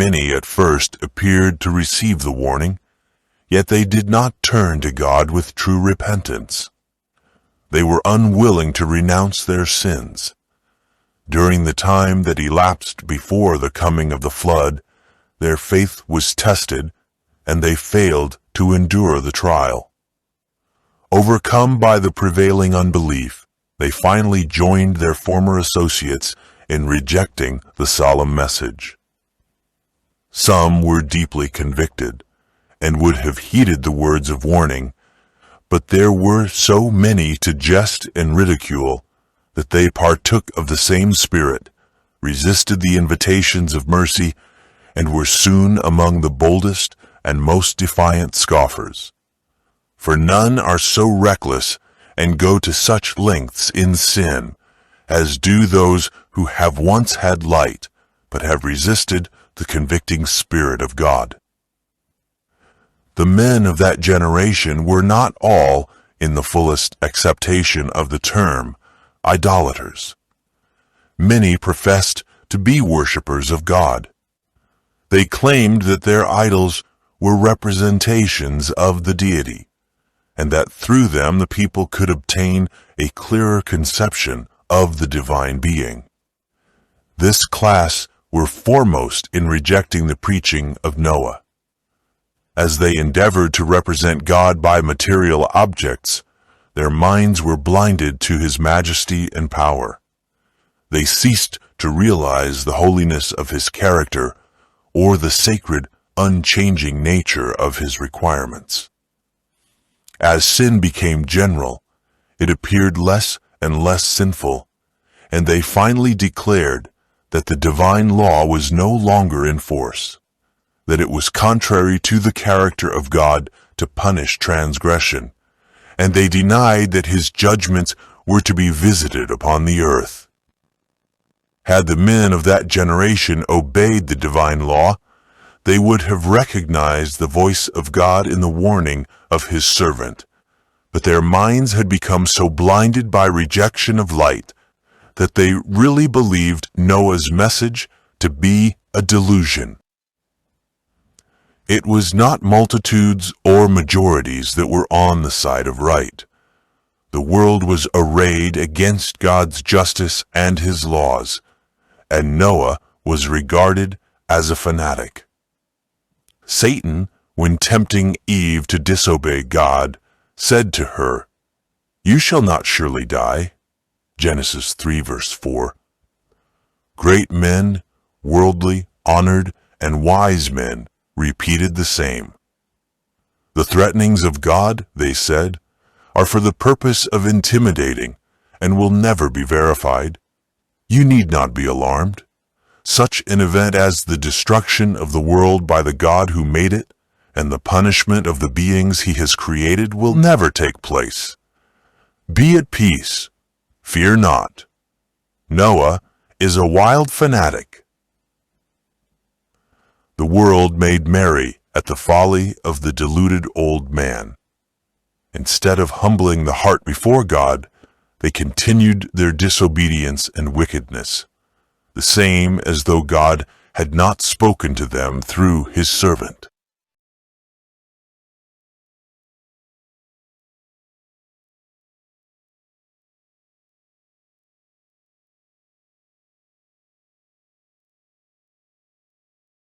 many at first appeared to receive the warning, yet they did not turn to God with true repentance. They were unwilling to renounce their sins. During the time that elapsed before the coming of the flood, their faith was tested, and they failed to endure the trial. Overcome by the prevailing unbelief, they finally joined their former associates in rejecting the solemn message. Some were deeply convicted and would have heeded the words of warning, but there were so many to jest and ridicule that they partook of the same spirit, resisted the invitations of mercy, and were soon among the boldest and most defiant scoffers. For none are so reckless and go to such lengths in sin as do those who have once had light, but have resisted the convicting Spirit of God. The men of that generation were not all, in the fullest acceptation of the term, idolaters. Many professed to be worshippers of God. They claimed that their idols were representations of the deity, and that through them the people could obtain a clearer conception of the divine being. This class were foremost in rejecting the preaching of Noah. As they endeavored to represent God by material objects, their minds were blinded to his majesty and power. They ceased to realize the holiness of his character or the sacred, unchanging nature of his requirements. As sin became general, it appeared less and less sinful, and they finally declared that the divine law was no longer in force, that it was contrary to the character of God to punish transgression, and they denied that his judgments were to be visited upon the earth. Had the men of that generation obeyed the divine law, they would have recognized the voice of God in the warning of his servant, but their minds had become so blinded by rejection of light that they really believed Noah's message to be a delusion. It was not multitudes or majorities that were on the side of right. The world was arrayed against God's justice and his laws, and Noah was regarded as a fanatic. Satan, when tempting Eve to disobey God, said to her, "You shall not surely die." Genesis 3 verse 4. Great men, worldly, honored, and wise men repeated the same. The threatenings of God, they said, are for the purpose of intimidating and will never be verified. You need not be alarmed. Such an event as the destruction of the world by the God who made it and the punishment of the beings he has created will never take place. Be at peace. Fear not. Noah is a wild fanatic. The world made merry at the folly of the deluded old man. Instead of humbling the heart before God, they continued their disobedience and wickedness, the same as though God had not spoken to them through his servant.